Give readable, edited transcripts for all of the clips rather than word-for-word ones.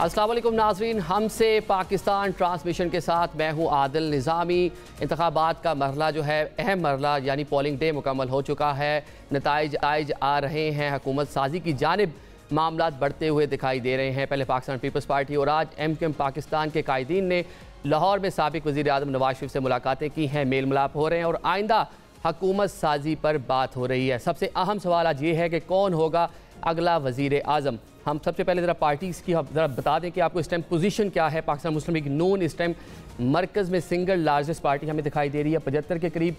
अस्सलाम वालेकुम नाज़रीन, हमसे पाकिस्तान ट्रांसमिशन के साथ मैं हूं आदिल निज़ामी। इंतखाबात का मरला जो है अहम मरला यानी पोलिंग डे मुकम्मल हो चुका है। नताइज आ रहे हैं, हुकूमत साजी की जानिब मामला बढ़ते हुए दिखाई दे रहे हैं। पहले पाकिस्तान पीपल्स पार्टी और आज MQM पाकिस्तान के कायदीन ने लाहौर में साबिक वज़ीर आज़म नवाज शरीफ से मुलाकातें की हैं, मेल मिलाप हो रहे हैं और आइंदा हुकूमत साजी पर बात हो रही है। सबसे अहम सवाल आज ये है कि कौन होगा अगला वज़ीर आज़म। हम सबसे पहले ज़रा पार्टीज़ की ज़रा बता दें कि आपको इस टाइम पोजीशन क्या है। पाकिस्तान मुस्लिम लीग नून इस टाइम मरकज़ में सिंगल लार्जेस्ट पार्टी हमें दिखाई दे रही है। 75 के करीब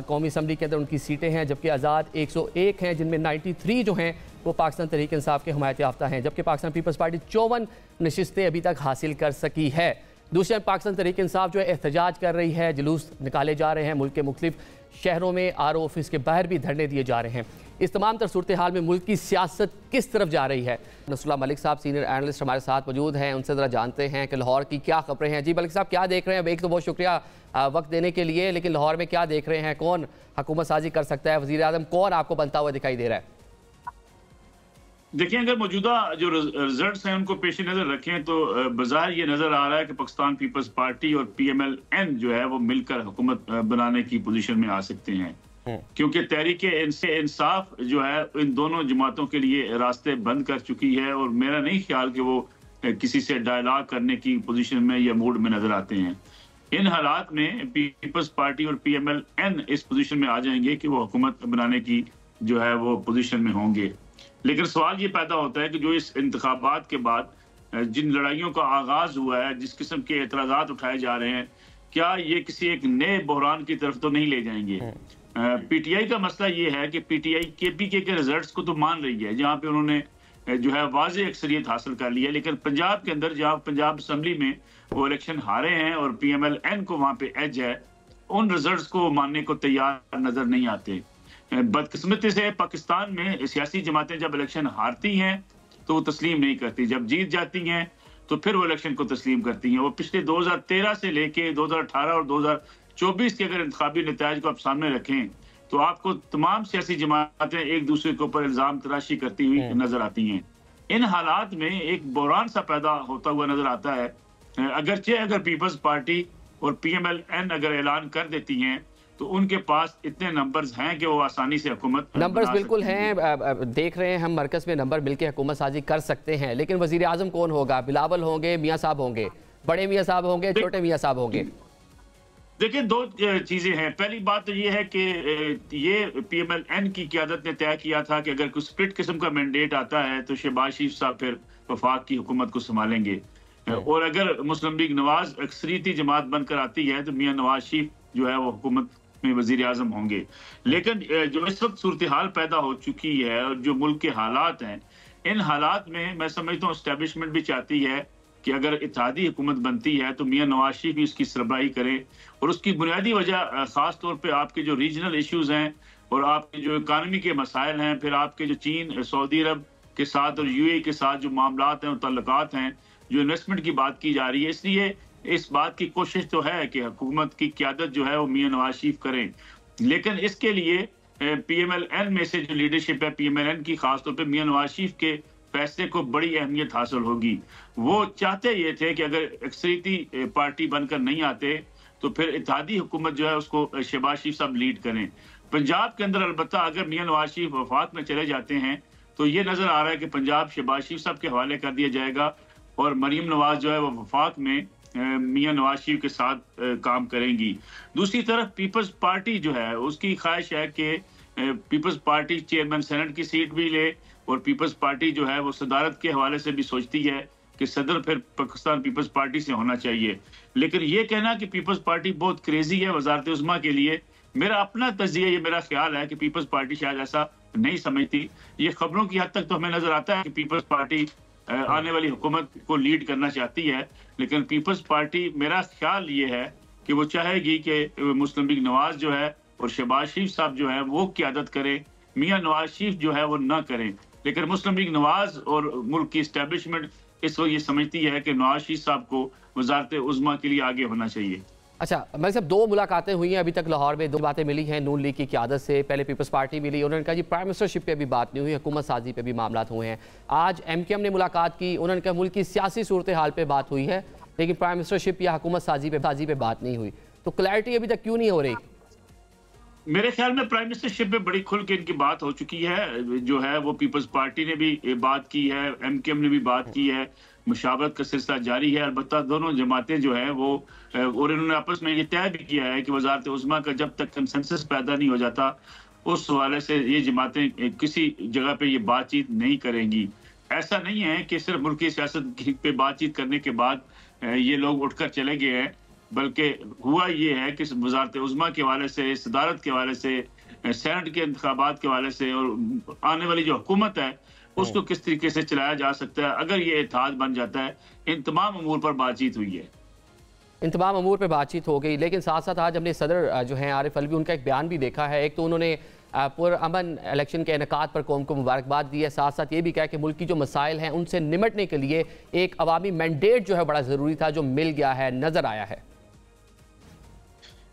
कौमी असम्बली के अंदर उनकी सीटें हैं, जबकि आज़ाद 101 हैं, जिनमें 93 जो हैं वो पाकिस्तान तहरीक इंसाफ के हमायत याफ्ता हैं, जबकि पाकिस्तान पीपल्स पार्टी 54 नशिस्तें अभी तक हासिल कर सकी है। दूसरे पाकिस्तान तहरीक इंसाफ जो है एहतजाज कर रही है, जुलूस निकाले जा रहे हैं, मुल्क के मुख्तलिफ शहरों में RO ऑफिस के बाहर भी धरने दिए जा रहे हैं। इस तमाम तर सूरत हाल में मुल्क की सियासत किस तरफ जा रही है? नसरुल्लाह मलिक साहब सीनियर एनालिस्ट हमारे साथ मौजूद हैं, उनसे ज़रा जानते हैं कि लाहौर की क्या खबरें हैं। जी मलिक साहब, क्या देख रहे हैं? एक तो बहुत शुक्रिया वक्त देने के लिए, लेकिन लाहौर में क्या देख रहे हैं? कौन हुकूमत साजी कर सकता है? वज़ीर आज़म कौन आपको बनता हुआ दिखाई दे रहा है? देखिए, अगर मौजूदा जो रिजल्ट्स हैं उनको पेश नज़र रखें तो बाज़ार ये नज़र आ रहा है कि पाकिस्तान पीपल्स पार्टी और PMLN जो है वो मिलकर हुकूमत बनाने की पोजीशन में आ सकते हैं, क्योंकि तहरीक इंसाफ जो है इन दोनों जमातों के लिए रास्ते बंद कर चुकी है और मेरा नहीं ख्याल कि वो किसी से डायलॉग करने की पोजीशन में या मूड में नज़र आते हैं। इन हालात में पीपल्स पार्टी और PMLN इस पोजीशन में आ जाएंगे कि वो हुकूमत बनाने की जो है वो पोजीशन में होंगे। लेकिन सवाल ये पैदा होता है कि जो इस इंतखाबात के बाद जिन लड़ाइयों का आगाज हुआ है, जिस किस्म के एतराज़ात उठाए जा रहे हैं, क्या ये किसी एक नए बहरान की तरफ तो नहीं ले जाएंगे? PTI का मसला ये है कि PTI KPK के रिजल्ट्स को तो मान रही है, जहाँ पे उन्होंने जो है वाज़ेह अक्सरियत हासिल कर ली है, लेकिन पंजाब के अंदर जहाँ पंजाब असम्बली में वो इलेक्शन हारे हैं और PMLN को वहाँ पे एज है, उन रिजल्ट्स को मानने को तैयार नजर नहीं आते। बदकिस्मती से पाकिस्तान में सियासी जमातें जब इलेक्शन हारती हैं तो वो तस्लीम नहीं करती, जब जीत जाती हैं तो फिर वो इलेक्शन को तस्लीम करती हैं। वो पिछले 2013 से लेके 2018 और 2024 के अगर इंतखाबी नतायज को आप सामने रखें तो आपको तमाम सियासी जमातें एक दूसरे के ऊपर इल्जाम तराशी करती हुई नजर आती हैं। इन हालात में एक बहरान सा पैदा होता हुआ नजर आता है। अगर पीपल्स पार्टी और PMLN अगर ऐलान कर देती हैं तो उनके पास इतने नंबर्स हैं कि वो आसानी से हुकूमत नंबर्स बिल्कुल हैं, देख रहे हैं हम मरकज़ में नंबर मिलके हुकूमत साजी कर सकते हैं। लेकिन वज़ीर आज़म कौन होगा? बिलावल होंगे, मियाँ साहब होंगे, बड़े मियाँ साहब होंगे, छोटे मियाँ साहब होंगे? देखिए, दो चीजें हैं। पहली बात तो ये है कि ये PMLN की क़यादत ने तय किया था कि अगर कोई स्प्लिट किस्म का मैंडेट आता है तो शहबाज शरीफ साहब फिर वफाक की हुकूमत को संभालेंगे, और अगर मुस्लिम लीग नवाज अक्सरियती जमात बनकर आती है तो मियाँ नवाज शरीफ जो है वो हुकूमत में वज़ीर आज़म होंगे। लेकिन जो इस वक्त सूरत हाल पैदा हो चुकी है और जो मुल्क के हालात हैं, इन हालात में मैं समझता हूँ एस्टेब्लिशमेंट भी चाहती है कि अगर इत्तेहादी हुकूमत बनती है तो मियाँ नवाज शरीफ भी उसकी सरबराही करें, और उसकी बुनियादी वजह ख़ास तौर पे आपके जो रीजनल इश्यूज़ हैं और आपके जो इकानमी के मसाइल हैं, फिर आपके जो चीन सऊदी अरब के साथ और UAE के साथ जो मामलात हैं और तल्लुकात हैं, जो इन्वेस्टमेंट की बात की जा रही है, इसलिए इस बात की कोशिश तो है कि हुकूमत की क़यादत जो है वो मियाँ नवाज शरीफ करें। लेकिन इसके लिए PMLN में से जो लीडरशिप है PMLN की, खासतौर पे मियाँ नवाज शरीफ के फैसले को बड़ी अहमियत हासिल होगी। वो चाहते ये थे कि अगर अक्सरियती पार्टी बनकर नहीं आते तो फिर इत्तेहादी हुकूमत जो है उसको शहबाज शरीफ साहब लीड करें। पंजाब के अंदर अलबत्ता अगर मियाँ नवाज शरीफ वफात में चले जाते हैं तो ये नजर आ रहा है कि पंजाब शहबाज शरीफ साहब के हवाले कर दिया जाएगा और मरीम नवाज जो है वो वफाक में मियाँ नवाज शरीफ के साथ काम करेंगी। दूसरी तरफ पीपल्स पार्टी जो है उसकी ख्वाहिश है कि पीपल्स पार्टी चेयरमैन सेनेट की सीट भी ले, और पीपल्स पार्टी जो है वो सदारत के हवाले से भी सोचती है कि सदर फिर पाकिस्तान पीपल्स पार्टी से होना चाहिए। लेकिन ये कहना कि पीपल्स पार्टी बहुत क्रेजी है वजारत उज़्मा के लिए, मेरा अपना तज्जिया, ये मेरा ख्याल है कि पीपल्स पार्टी शायद ऐसा नहीं समझती। ये खबरों की हद तक तो हमें नजर आता है कि पीपल्स पार्टी आने वाली हुकूमत को लीड करना चाहती है, लेकिन पीपल्स पार्टी मेरा ख्याल ये है कि वो चाहेगी कि मुस्लिम लीग नवाज जो है और शहबाज शरीफ साहब जो है वो क़यादत करें, मियाँ नवाज शरीफ जो है वो न करें। लेकिन मुस्लिम लीग नवाज और मुल्क की इस्टेब्लिशमेंट इस वक्त ये समझती है कि नवाज शरीफ साहब को वजारत उज़्मा के लिए आगे होना चाहिए। अच्छा, मैं साहब 2 मुलाकातें हुई हैं अभी तक लाहौर में, 2 बातें मिली हैं नून लीग की क़यादत से। पहले पीपल्स पार्टी मिली, उन्होंने कहा जी प्राइम मिनिस्टरशिप पे भी बात नहीं हुई, हुकूमत साजी पे भी मामलात हुए हैं। आज MKM ने मुलाकात की, उन्होंने कहा मुल्क की सियासी सूरत हाल पे बात हुई है, लेकिन प्राइम मिनिस्टरशिप या हुकूमत साजी पे बात नहीं हुई। तो क्लैरिटी अभी तक क्यों नहीं हो रही? मेरे ख्याल में प्राइम मिनिस्टरशिप में बड़ी खुल के इनकी बात हो चुकी है। जो है वो पीपल्स पार्टी ने भी बात की है, MKM ने भी बात की है, मुशावरत का सिलसिला जारी है। अलबत्ता दोनों जमातें जो है वो और इन्होंने आपस में ये तय भी किया है कि वजारत उज़्मा का जब तक कंसेंसस पैदा नहीं हो जाता, उस हवाले से ये जमातें किसी जगह पे ये बातचीत नहीं करेंगी। ऐसा नहीं है कि सिर्फ मुल्क की सियासत पे बातचीत करने के बाद ये लोग उठकर चले गए हैं, बल्कि हुआ ये है कि वजारत उज़्मा के हवाले से, सदारत के हवाले से, सेनेट के इंतखाबात के हवाले से और आने वाली जो हुकूमत है उसको किस तरीके से चलाया जा सकता है, अगर ये इत्तेहाद बन जाता है, इन तमाम अमूर पर बातचीत हुई है। इन तमाम अमूर पर बातचीत हो गई, लेकिन साथ साथ आज हमने सदर जो हैं आरिफ अलवी, उनका एक बयान भी देखा है। एक तो उन्होंने पुरअमन इलेक्शन के इनेकाद पर कौम को मुबारकबाद दी है, साथ साथ ये भी कहा कि मुल्क की जो मसाइल हैं उनसे निमटने के लिए एक अवामी मैंडेट जो है बड़ा ज़रूरी था, जो मिल गया है, नज़र आया है।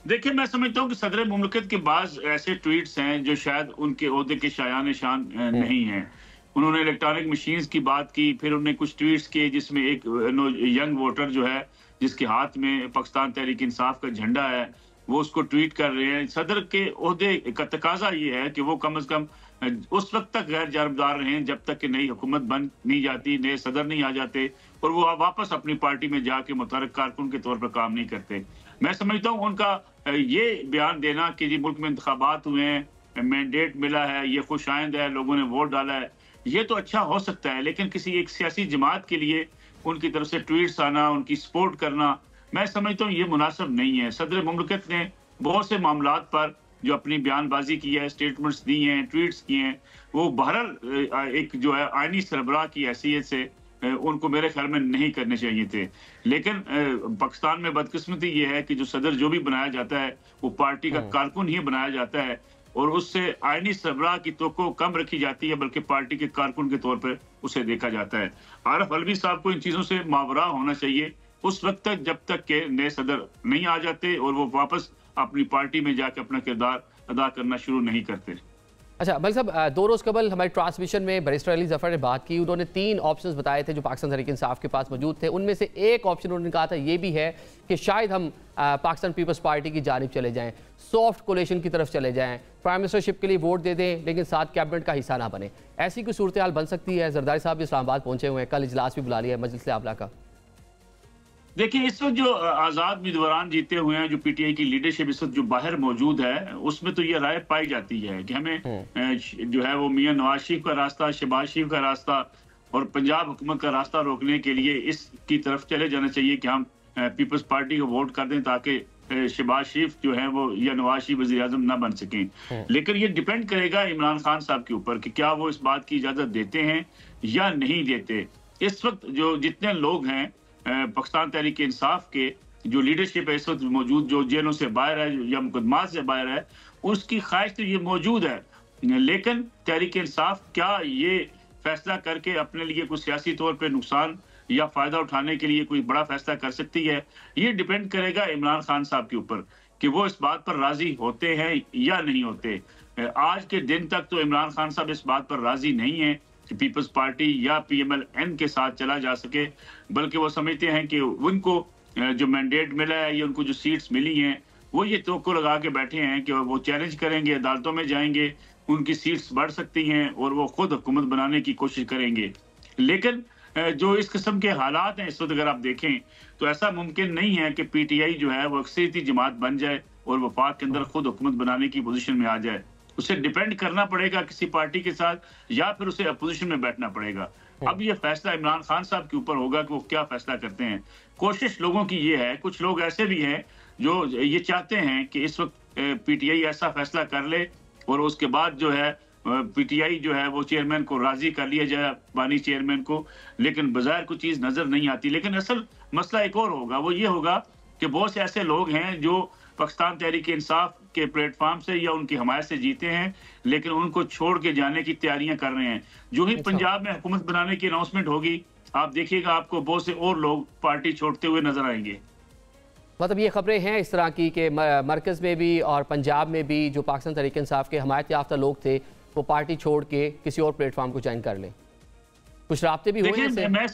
देखिए, मैं समझता हूँ कि सदर मुमलिकत के बाद ऐसे ट्वीट्स हैं जो शायद उनके ओहदे के शायान शान नहीं हैं। उन्होंने इलेक्ट्रॉनिक मशीन्स की बात की, फिर उन्होंने कुछ ट्वीट्स किए जिसमें एक यंग वोटर जो है जिसके हाथ में पाकिस्तान तहरीक इंसाफ का झंडा है, वो उसको ट्वीट कर रहे हैं। सदर के ओहदे का तकाजा ये है कि वो कम से कम उस वक्त तक गैर जानबदार रहें जब तक कि नई हुकूमत बन नहीं जाती, नए सदर नहीं आ जाते और वो वापस अपनी पार्टी में जाके मुतरक कारकुन के तौर पर काम नहीं करते। मैं समझता हूँ उनका ये बयान देना कि जी मुल्क में इंतखाबात हुए हैं, मैंडेट मिला है, ये खुशाइंद है, लोगों ने वोट डाला है, ये तो अच्छा हो सकता है, लेकिन किसी एक सियासी जमात के लिए उनकी तरफ से ट्वीट्स आना, उनकी सपोर्ट करना, मैं समझता हूँ ये मुनासिब नहीं है। सदर मुमलिकत ने बहुत से मामलात पर जो अपनी बयानबाजी की है, स्टेटमेंट्स दी हैं, ट्वीट्स किए हैं, वो बहरहाल एक जो है आईनी सरबराह की हैसियत से उनको मेरे ख्याल में नहीं करने चाहिए थे। लेकिन पाकिस्तान में बदकिस्मती ये है कि जो सदर जो भी बनाया जाता है वो पार्टी का कारकुन ही बनाया जाता है और उससे आईनी सरबराह की तो कम रखी जाती है, बल्कि पार्टी के कारकुन के तौर पर उसे देखा जाता है। आरिफ अलवी साहब को इन चीज़ों से मावरा होना चाहिए उस वक्त तक जब तक के नए सदर नहीं आ जाते और वो वापस अपनी पार्टी में जाकर अपना किरदार अदा करना शुरू नहीं करते। अच्छा भाई साहब, 2 रोज़ कबल हमारे ट्रांसमिशन में बैरिस्टर अली ज़फ़र ने बात की। उन्होंने 3 ऑप्शंस बताए थे जो पाकिस्तान तहरीक इंसाफ के पास मौजूद थे। उनमें से एक ऑप्शन उन्होंने कहा था ये भी है कि शायद हम पाकिस्तान पीपल्स पार्टी की जानिब चले जाएं, सॉफ्ट कोलेशन की तरफ चले जाएं, प्राइम मिनिस्टरशिप के लिए वोट दे दें लेकिन साथ कैबिनेट का हिस्सा ना बने। ऐसी कोई सूरत हाल बन सकती है? जरदारी साहब भी इस्लामाबाद पहुंचे हुए हैं, कल इजलास भी बुला लिया है मजलिस आमला का। देखिए, इस वक्त जो आज़ाद उम्मीदवार जीते हुए हैं, जो PTI की लीडरशिप इस वक्त जो बाहर मौजूद है, उसमें तो ये राय पाई जाती है कि हमें जो है वो मियां नवाज शरीफ का रास्ता, शहबाज शरीफ का रास्ता और पंजाब हुकूमत का रास्ता रोकने के लिए इसकी तरफ चले जाना चाहिए कि हम पीपल्स पार्टी को वोट कर दें ताकि शहबाज शरीफ जो है वो या नवाज शरीफ वज़ीर आज़म ना बन सकें। लेकिन ये डिपेंड करेगा इमरान खान साहब के ऊपर कि क्या वो इस बात की इजाज़त देते हैं या नहीं देते। इस वक्त जो जितने लोग हैं पाकिस्तान तहरीक इंसाफ के जो लीडरशिप है इस वक्त मौजूद, जो जेलों से बाहर है या मुकदमात से बाहर है, उसकी ख्वाहिश तो ये मौजूद है, लेकिन तहरीक इंसाफ क्या ये फैसला करके अपने लिए कुछ सियासी तौर पे नुकसान या फायदा उठाने के लिए कोई बड़ा फैसला कर सकती है? ये डिपेंड करेगा इमरान खान साहब के ऊपर कि वो इस बात पर राजी होते हैं या नहीं होते। आज के दिन तक तो इमरान खान साहब इस बात पर राजी नहीं है कि पीपल्स पार्टी या PMLN के साथ चला जा सके, बल्कि वो समझते हैं कि उनको जो मैंडेट मिला है या उनको जो सीट्स मिली हैं वो ये तवक्को लगा के बैठे हैं कि वो चैलेंज करेंगे, अदालतों में जाएंगे, उनकी सीट्स बढ़ सकती हैं और वो खुद हुकूमत बनाने की कोशिश करेंगे। लेकिन जो इस किस्म के हालात हैं इस वक्त अगर आप देखें तो ऐसा मुमकिन नहीं है कि PTI जो है वो अक्सरियती जमात बन जाए और वफाक के अंदर खुद हुकूमत बनाने की पोजीशन में आ जाए। उसे डिपेंड करना पड़ेगा किसी पार्टी के साथ या फिर उसे अपोजिशन में बैठना पड़ेगा। अब ये फैसला इमरान खान साहब के ऊपर होगा कि वो क्या फैसला करते हैं। कोशिश लोगों की ये है, कुछ लोग ऐसे भी हैं जो ये चाहते हैं कि इस वक्त PTI ऐसा फैसला कर ले और उसके बाद जो है PTI जो है वो चेयरमैन को राजी कर लिया जाए, बानी चेयरमैन को, लेकिन बाज़ाहिर कोई चीज़ नजर नहीं आती। लेकिन असल मसला एक और होगा, वो ये होगा कि बहुत से ऐसे लोग हैं जो पाकिस्तान तहरीक इंसाफ के प्लेटफॉर्म से या उनकी हमायत से जीते हैं, लेकिन उनको छोड़ के जाने की तैयारियां कर रहे हैं। जो ही पंजाब में हुकूमत बनाने की अनाउंसमेंट होगी, आप देखिएगा आपको बहुत से और लोग पार्टी छोड़ते हुए नजर आएंगे। मतलब ये खबरें हैं इस तरह की कि मरकज़ में भी और पंजाब में भी जो पाकिस्तान तहरीक इंसाफ के हमायत याफ्ता लोग थे वो पार्टी छोड़ के किसी और प्लेटफॉर्म को ज्वाइन कर लें। कुछ राब्ते भी हुए हैं। देखिए, मैं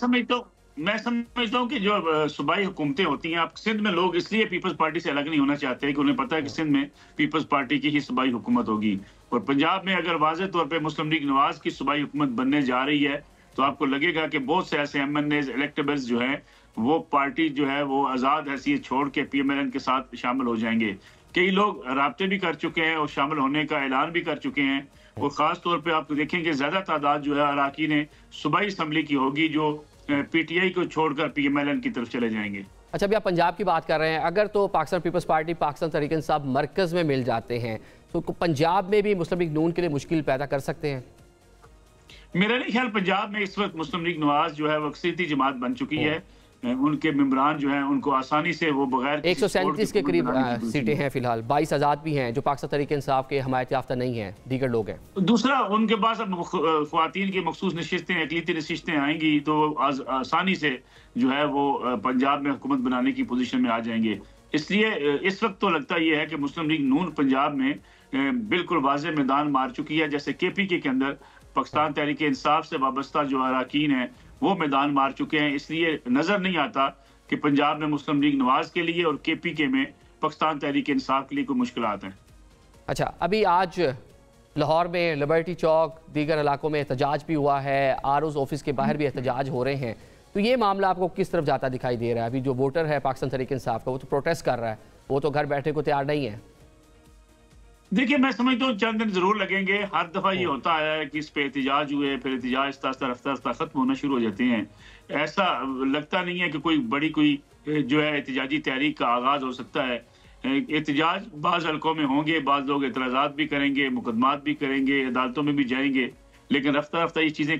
समझता हूँ कि जो सूबाई हुकूमतें होती हैं, आप सिंध में लोग इसलिए पीपल्स पार्टी से अलग नहीं होना चाहते कि उन्हें पता है कि सिंध में पीपल्स पार्टी की ही सूबाई हुकूमत होगी। और पंजाब में अगर वाज़ेह तौर पे मुस्लिम लीग नवाज की सूबाई हुकूमत बनने जा रही है तो आपको लगेगा कि बहुत से ऐसे MNAs इलेक्टेबल्स जो हैं वो पार्टी जो है वो आज़ाद हैसियत छोड़ के PMLN के साथ शामिल हो जाएंगे। कई लोग राब्ते भी कर चुके हैं और शामिल होने का ऐलान भी कर चुके हैं। और ख़ास तौर पे आप देखेंगे ज़्यादा तादाद जो है अराकीन सूबाई असम्बली की होगी जो PTI को छोड़कर PMLN की तरफ चले जाएंगे। अच्छा, अभी आप पंजाब की बात कर रहे हैं, अगर तो पाकिस्तान पीपल्स पार्टी पाकिस्तान तहरीक इंसाफ मरकज़ में मिल जाते हैं तो पंजाब में भी मुस्लिम लीग नून के लिए मुश्किल पैदा कर सकते हैं? मेरा नहीं ख्याल, पंजाब में इस वक्त मुस्लिम लीग नवाज जो है वो अक्सरियती जमात बन चुकी है। उनके मेंबरान जो हैं उनको आसानी से वो बगैर 137 के करीब सीटें हैं फिलहाल, 22 आज़ाद भी हैं जो पाकिस्तान तहरीक इंसाफ के हमायत याफ्ता नहीं हैं, दीगर लोग हैं। दूसरा, उनके पास अब ख्वातीन की मखसूस नशिस्तें, अक़लीती नशिस्तें आएंगी तो आसानी से जो है वो पंजाब में हुकूमत बनाने की पोजीशन में आ जाएंगे। इसलिए इस वक्त तो लगता यह है कि मुस्लिम लीग नून पंजाब में बिल्कुल वाज़ेह मैदान मार चुकी है। जैसे KPK के अंदर पाकिस्तान तहरीक इंसाफ से वाबस्ता जो अराकीन हैं वो मैदान मार चुके हैं। इसलिए नजर नहीं आता कि पंजाब में मुस्लिम लीग नवाज के लिए और KPK में पाकिस्तान तहरीक इंसाफ के लिए कोई मुश्किलात हैं। अच्छा, अभी आज लाहौर में लिबर्टी चौक दीगर इलाकों में एहतजाज भी हुआ है, RO's ऑफिस के बाहर भी एहतजाज हो रहे हैं, तो ये मामला आपको किस तरफ जाता दिखाई दे रहा है? अभी जो वोटर है पाकिस्तान तहरीक इंसाफ का वो तो प्रोटेस्ट कर रहा है, वो तो घर बैठने को तैयार नहीं है। देखिए, मैं समझता हूँ चंद दिन जरूर लगेंगे। हर दफा ये होता आया है कि इस पे एहतजाज हुए, फिर एहतजाज रफ्ता खत्म होना शुरू हो जाते हैं। ऐसा लगता नहीं है कि कोई जो है एहतजाजी तहरीक का आगाज हो सकता है। एहतजाज बाज़ हल्कों में होंगे, बाज़ लोग एतराज़ात भी करेंगे, मुकदमात भी करेंगे, अदालतों में भी जाएंगे, लेकिन रफ्ता रफ्ता ये चीज़ें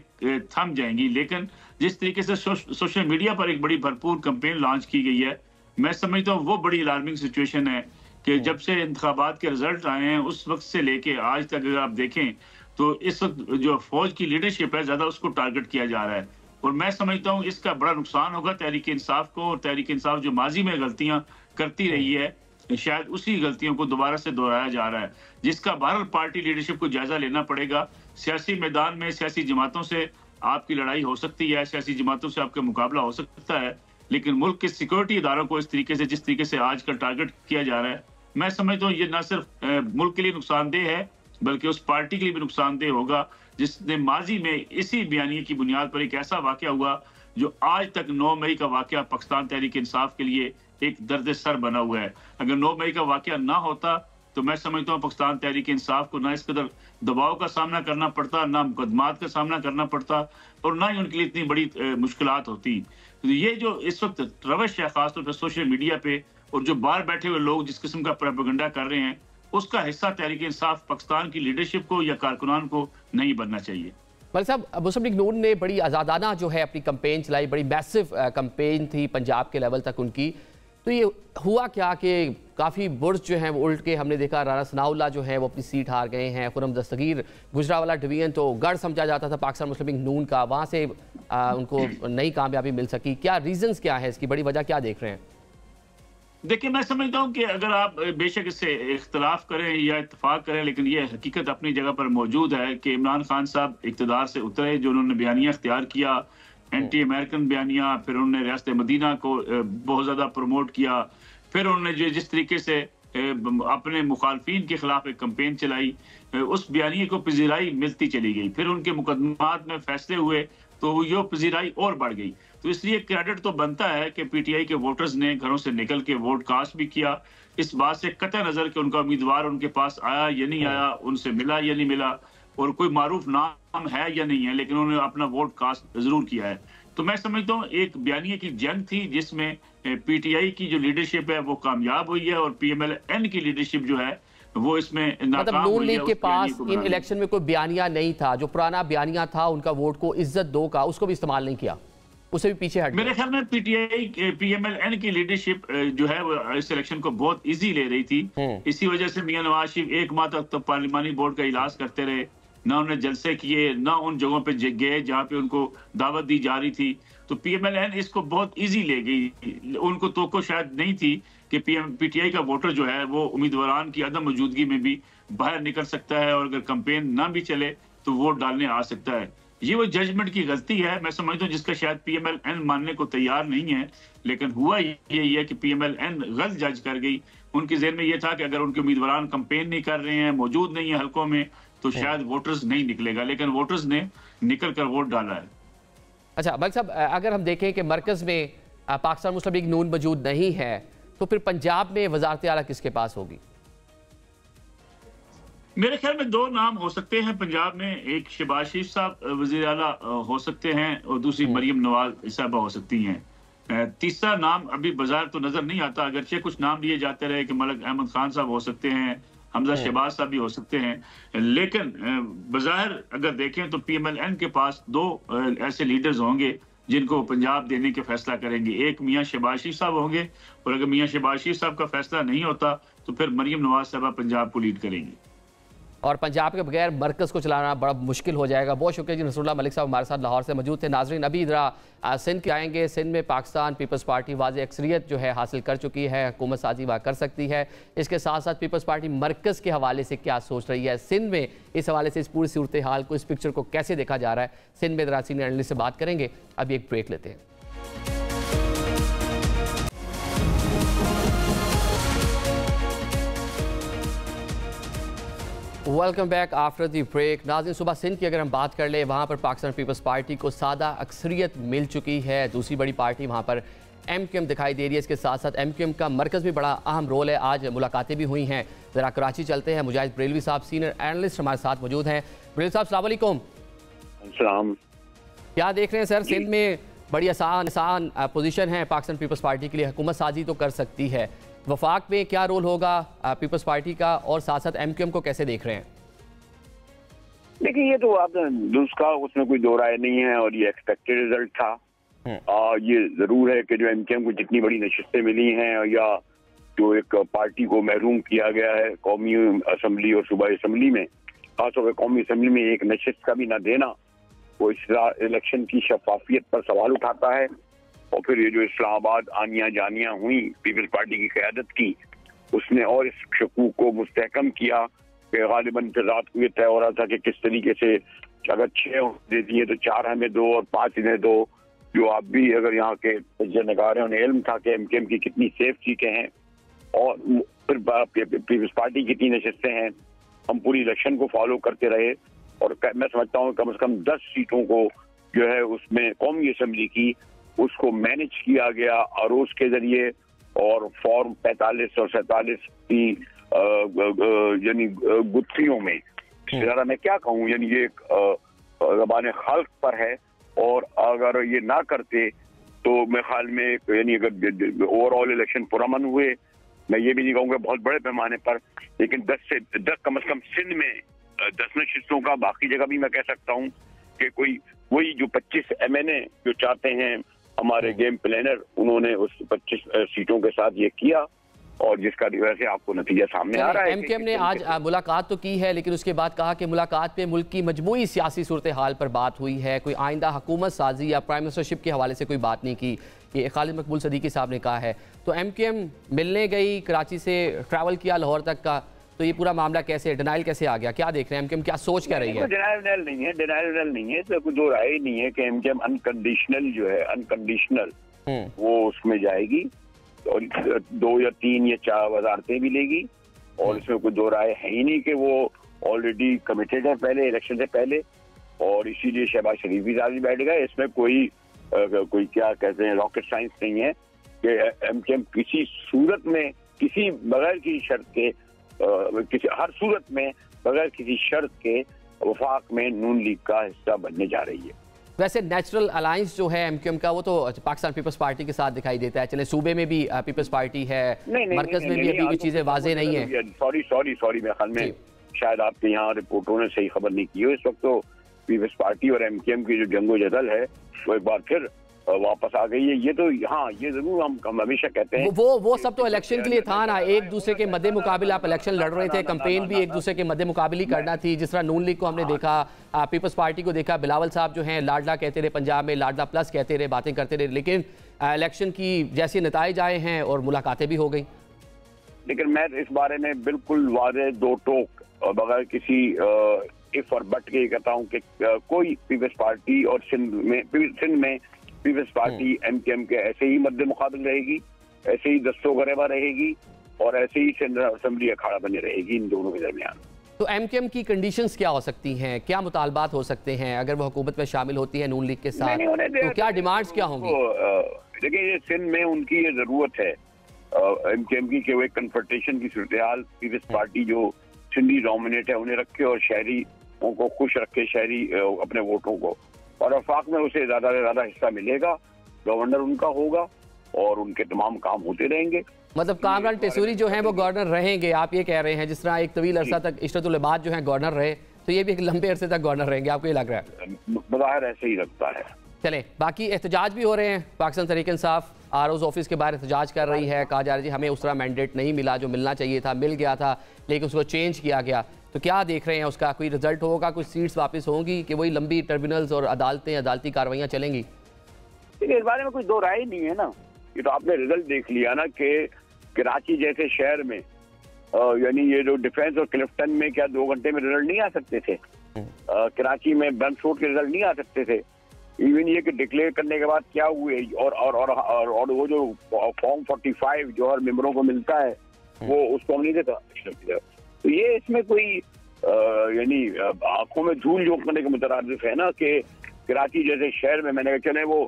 थम जाएंगी। लेकिन जिस तरीके से सोशल मीडिया पर एक बड़ी भरपूर कैंपेन लॉन्च की गई है, मैं समझता हूँ वो बड़ी अलार्मिंग सिचुएशन है कि जब से इंतखाबात के रिजल्ट आए हैं उस वक्त से लेके आज तक अगर आप देखें तो इस वक्त जो फौज की लीडरशिप है ज़्यादा उसको टारगेट किया जा रहा है। और मैं समझता हूँ इसका बड़ा नुकसान होगा तहरीक इंसाफ को। और तहरीक इंसाफ जो माजी में गलतियां करती रही है, शायद उसी गलतियों को दोबारा से दोहराया जा रहा है, जिसका बहरहाल पार्टी लीडरशिप को जायजा लेना पड़ेगा। सियासी मैदान में सियासी जमातों से आपकी लड़ाई हो सकती है, सियासी जमातों से आपका मुकाबला हो सकता है, लेकिन मुल्क के सिक्योरिटी इदारों को इस तरीके से जिस तरीके से आज कल टारगेट किया जा रहा है, मैं समझता हूँ ये न सिर्फ मुल्क के लिए नुकसानदेह है बल्कि उस पार्टी के लिए भी नुकसानदेह होगा जिसने माजी में इसी बयानिए की बुनियाद पर एक ऐसा वाकया हुआ जो आज तक 9 मई का वाकया पाकिस्तान तहरीक इंसाफ के लिए एक दर्द सर बना हुआ है। अगर 9 मई का वाकया ना होता तो मैं समझता हूँ पाकिस्तान तहरीक इंसाफ को ना इस कदर दबाव का सामना करना पड़ता, ना मुकदमात का सामना करना पड़ता और ना ही उनके लिए इतनी बड़ी मुश्किलात होती। तो ये जो इस वक्त रवश है खासतौर पर सोशल मीडिया पे और जो बाहर बैठे हुए लोग जिस किस्म का प्रोपेगेंडा कर रहे हैं, उसका हिस्सा तहरीक इंसाफ पाकिस्तान की लीडरशिप को या कारकुनान को नहीं बनना चाहिए। मलिक साहब, मुस्लिम लीग नून ने बड़ी आज़ादाना जो है अपनी कैंपेन चलाई, बड़ी मैसिव कैंपेन थी पंजाब के लेवल तक उनकी, तो ये हुआ क्या कि काफ़ी बुर्ज जो हैं वो उल्ट के हमने देखा, राना सनाउल्लाह जो है वो अपनी सीट हार गए हैं, खुर्रम दस्तगीर गुजरावाला डिवीजन तो गढ़ समझा जाता था पाकिस्तान मुस्लिम लीग नून का, वहाँ से उनको नई कामयाबी मिल सकी। क्या रीजंस क्या है इसकी, बड़ी वजह क्या देख रहे हैं? देखिए, मैं समझता हूँ कि अगर आप बेशक इससे इख्तलाफ करें या इत्तेफाक करें, लेकिन ये हकीकत अपनी जगह पर मौजूद है कि इमरान खान साहब इक़्तिदार से उतरे, जो उन्होंने बयानिया अख्तियार किया, एंटी अमेरिकन बयानिया, फिर उन्होंने रियासत मदीना को बहुत ज़्यादा प्रमोट किया, फिर उन्होंने जो जिस तरीके से अपने मुखालफिन के खिलाफ एक कैंपेन चलाई, उस बयानिए को पजीराई मिलती चली गई। फिर उनके मुकदमात में फैसले हुए तो ये पजीराई और बढ़ गई। तो इसलिए क्रेडिट तो बनता है कि PTI के वोटर्स ने घरों से निकल के वोट कास्ट भी किया, इस बात से कतई नजर कि उनका उम्मीदवार उनके पास आया या नहीं आया, उनसे मिला या नहीं मिला, और कोई मारूफ नाम है या नहीं है, लेकिन उन्होंने अपना वोट कास्ट जरूर किया है। तो मैं समझता हूँ एक बयानिए की जंग थी जिसमें PTI की जो लीडरशिप है वो कामयाब हुई है और PMLN की लीडरशिप जो है वो इसमें मतलब नून लीग के पास इन इलेक्शन में कोई बयानिया नहीं था, जो पुराना बयानिया था उनका वोट को इज्जत दो का, उसको भी इस्तेमाल नहीं किया, उसे भी पीछे हट। मेरे ख्याल में PTI PMLN की लीडरशिप जो है वो इस इलेक्शन को बहुत इजी ले रही थी। इसी वजह से मियां नवाज शरीफ 1 माह तक तो पार्लिमानी बोर्ड का इलाज करते रहे, ना उन्हें जलसे किए, ना उन जगहों पे गए जहाँ पे उनको दावत दी जा रही थी। तो PMLN इसको बहुत इजी ले गई, उनको तो शायद नहीं थी कि PTI का वोटर जो है वो उम्मीदवारान की अदम मौजूदगी में भी बाहर निकल सकता है और अगर कैंपेन ना भी चले तो वोट डालने आ सकता है। ये वो जजमेंट की गलती है, मैं समझता हूँ, जिसका शायद PMLN मानने को तैयार नहीं है। लेकिन हुआ यही है कि PMLN गलत जज कर गई। उनके ज़हन में ये था कि अगर उनके उम्मीदवार कैंपेन नहीं कर रहे हैं, मौजूद नहीं है हलकों में, तो शायद वोटर्स नहीं निकलेगा, लेकिन वोटर्स ने निकल कर वोट डाला है। अच्छा मलिक साहब, अगर हम देखें कि मरकज़ में पाकिस्तान मुस्लिम लीग नून मौजूद नहीं है, तो फिर पंजाब में वज़ारत आला किसके पास होगी? मेरे ख्याल में दो नाम हो सकते हैं पंजाब में, एक शहबाज शरीफ साहब वज़ीर आला हो सकते हैं और दूसरी मरियम नवाज साहबा हो सकती हैं। तीसरा नाम अभी बाजार तो नजर नहीं आता, अगरचे कुछ नाम लिए जाते रहे कि मलिक अहमद खान साहब हो सकते हैं, हमजा शहबाज साहब भी हो सकते हैं, लेकिन बाजार अगर देखें तो PMLN के पास दो ऐसे लीडर्स होंगे जिनको पंजाब देने के फैसला करेंगे। एक मियां शहबाज शरीफ साहब होंगे और अगर मियां शहबाज शरीफ साहब का फैसला नहीं होता तो फिर मरियम नवाज साहबा पंजाब को लीड करेंगी और पंजाब के बगैर मरकज़ को चलाना बड़ा मुश्किल हो जाएगा। बहुत शुक्रिया जी नसरुल्लाह मलिक साहब हमारे साथ लाहौर से मौजूद थे। नाजरीन, अभी इधर सिंध के आएंगे। सिंध में पाकिस्तान पीपल्स पार्टी वाज़ेह अक्सरियत जो है हासिल कर चुकी है, हुकूमत साजी वह कर सकती है। इसके साथ साथ पीपल्स पार्टी मरकज़ के हवाले से क्या सोच रही है, सिंध में इस हवाले से इस पूरी सूरत हाल को, इस पिक्चर को कैसे देखा जा रहा है, सिंध में इधर सीनियर एनालिस्ट से बात करेंगे। अभी एक ब्रेक लेते हैं। Welcome back after the break. नाज़रीन, सुबह सिंध की अगर हम बात कर ले, वहाँ पर पाकिस्तान पीपल्स पार्टी को सादा अक्सरियत मिल चुकी है। दूसरी बड़ी पार्टी वहाँ पर MQM दिखाई दे रही है। इसके साथ साथ MQM का मरकज़ भी बड़ा अहम रोल है। आज मुलाकातें भी हुई हैं। ज़रा कराची चलते हैं। मुजाहिद बरेलवी साहब सीनियर एनालिस्ट हमारे साथ मौजूद हैं। बरेलवी साहब अस्सलाम वालेकुम। क्या देख रहे हैं सर, सिंध में बड़ी आसान पोजीशन है पाकिस्तान पीपल्स पार्टी के लिए, हुकूमत साजी तो कर सकती है, वफाक में क्या रोल होगा पीपल्स पार्टी का, और साथ साथ MQM को कैसे देख रहे हैं? देखिए, ये तो आपने उसका उसमें कोई दो राय नहीं है और ये एक्सपेक्टेड रिजल्ट था। ये जरूर है कि जो MQM को जितनी बड़ी नशिस्तें मिली हैं या जो एक पार्टी को महरूम किया गया है कौमी असम्बली और सूबाई असम्बली में, खासतौर पर कौमी असम्बली में एक नशिस्त का भी ना देना, वो इस इलेक्शन की शफाफियत पर सवाल उठाता है। और फिर ये जो इस्लामाबाद आनियां जानियां हुई पीपल्स पार्टी की क़यादत की, उसने और इस शकूक को मुस्तहकम किया कि गालिबन फिर रात को ये तय हो रहा था कि किस तरीके से अगर 6 देती है तो 4 हमें दो और 5 इन्हें दो। जो आप भी अगर यहाँ के जनगार हैं उन्हें इल्म था कि MQM की कितनी सेफ सीटें हैं और फिर पीपल्स पार्टी की 3 नशिस्तें हैं। हम पूरी इलेक्शन को फॉलो करते रहे और मैं समझता हूँ कम से कम 10 सीटों को जो है उसमें कौमी असम्बली की उसको मैनेज किया गया अरोज के जरिए और फॉर्म 45 और 47 की यानी गुत्थियों में। ज़रा मैं क्या कहूँ, यानी ये ज़बान खल्क पर है और अगर ये ना करते तो मैं ख्याल में यानी अगर ओवरऑल इलेक्शन पुरअमन हुए, मैं ये भी नहीं कहूँगा बहुत बड़े पैमाने पर, लेकिन 10 कम से कम सिंध में 10 नशिस्तों का, बाकी जगह भी मैं कह सकता हूँ कि कोई वही जो 25 MNA जो चाहते हैं हमारे गेम प्लानर, उन्होंने उस 25 सीटों के साथ ये किया और जिसका वजह से आपको नतीजा सामने आ रहा है। MQM ने आज मुलाकात तो की है, लेकिन उसके बाद कहा कि मुलाकात पे मुल्क की मजमूई सियासी सूरत हाल पर बात हुई है, कोई आइंदा हुकूमत साजी या प्राइम मिनिस्टरशिप के हवाले से कोई बात नहीं की। ये खालिद मकबूल सदीकी साहब ने कहा है। तो MQM मिलने गई, कराची से ट्रैवल किया लाहौर तक का, तो ये पूरा मामला कैसे डिनाइल कैसे आ गया, क्या देख रहे हैं? MQM क्या सोच क्या रही है? डिनाइल नहीं है, डिनाइल नहीं है, तो कोई दो राय ही नहीं है कि MQM अनकंडीशनल जो है, अनकंडीशनल वो उसमें जाएगी और 2 या 3 या 4 वजारतें भी लेगी और इसमें कोई दो राय है ही नहीं कि वो ऑलरेडी कमिटेड है पहले इलेक्शन से पहले, और इसीलिए शहबाज शरीफ भी साथ बैठ गए। इसमें कोई क्या कहते हैं रॉकेट साइंस नहीं है कि MQM किसी सूरत में, किसी बगैर किसी शर्त के, हर सूरत में बगैर किसी शर्त के वफाक में नून लीग का हिस्सा बनने जा रही है। वैसे नेचुरल अलायंस जो है MQM का, वो तो पाकिस्तान पीपल्स पार्टी के साथ दिखाई देता है। चले सूबे में भी पीपल्स पार्टी है, मरकज में भी अभी कुछ चीजें वाजे नहीं है। सॉरी मेरे ख्याल में शायद आपके यहाँ रिपोर्टरों ने सही खबर नहीं की हो। इस वक्त तो पीपल्स पार्टी और MQM की जो जंगो-जदल है वो एक बार फिर वापस आ गई है। ये तो हाँ, ये जरूर हम हमेशा कहते हैं वो सब तो इलेक्शन के लिए था ना, एक दूसरे के मद्दे मुकाबले आप इलेक्शन लड़ रहे थे, कैंपेन भी एक दूसरे के मद्दे मुकाबले करना थी। जिस तरह नून लीग को हमने देखा, पीपल्स पार्टी को देखा, बिलावल साहब जो हैं लाडला कहते रहे, पंजाब में लाडला प्लस कहते रहे, बातें करते रहे, लेकिन इलेक्शन की जैसे नताइज आए हैं और मुलाकातें भी हो गई। लेकिन मैं इस बारे में बिल्कुल वादे दो टोक और बगैर किसी इफ और बट के कहता हूँ कि कोई पीपल्स पार्टी और सिंध में पीपल्स पार्टी एमकेएम के ऐसे ही मद्दे मुकाबले रहेगी, ऐसे ही दस्तों गरेबा रहेगी और ऐसे ही असेंबली अखाड़ा बनी रहेगी इन दोनों के दरमियान। तो एमकेएम की कंडीशंस क्या हो सकती हैं, क्या मुतालबात हो सकते हैं अगर वो हुकूमत में शामिल होती है नून लीग के साथ? तो क्या डिमांड्स क्या होंगी? देखिए ये सिंध में उनकी ये जरूरत है एमकेएम की कि वो एक कन्फ्रंटेशन की सूरत हाल पीपल्स पार्टी जो सिंधी डोमिनेट है उन्हें रखे और शहरियों को खुश रखे, शहरी अपने वोटों को, और वफाक में उसे ज्यादा से ज्यादा हिस्सा मिलेगा, गवर्नर उनका होगा और उनके तमाम काम होते रहेंगे। मतलब कामरान टेसूरी जो है वो गवर्नर रहेंगे, आप ये कह रहे हैं? जिस तरह एक तवील अरसा तक इशरतुल इबाद जो है गवर्नर रहे, तो ये भी एक लंबे अरसे तक गवर्नर रहेंगे, आपको ये लग रहा है? बज़ाहिर ऐसे ही लगता है। चलें, बाकी एहतजाज भी हो रहे हैं। पाकिस्तान तहरीक इंसाफ आरओज़ ऑफिस के बाहर एहतजाज कर रही है, कहा जा रहा है जी हमें उस तरह मैंडेट नहीं मिला, जो मिलना चाहिए था मिल गया था लेकिन उसको चेंज किया गया। तो क्या देख रहे हैं उसका कोई रिजल्ट होगा, कुछ सीट्स वापस होंगी कि वही लंबी ट्रिब्यूनल्स और अदालती कार्रवाइयाँ चलेंगी? इस बारे में कुछ दो राय नहीं है ना। ये तो आपने रिजल्ट देख लिया ना कि कराची जैसे शहर में यानी ये जो डिफेंस और क्लिफ्टन में क्या 2 घंटे में रिजल्ट नहीं आ सकते थे? कराची में ब्रंटफोर्ड के रिजल्ट नहीं आ सकते थे? इवन ये कि डिक्लेयर करने के बाद क्या हुए और वो जो फॉर्म 45 जो हर मेंबरों को मिलता है वो उसको हम नहीं देता। तो ये इसमें कोई यानी आंखों में धूल झोंकने के मुतरादिफ है ना कि कराची जैसे शहर में मैंने कहा चले वो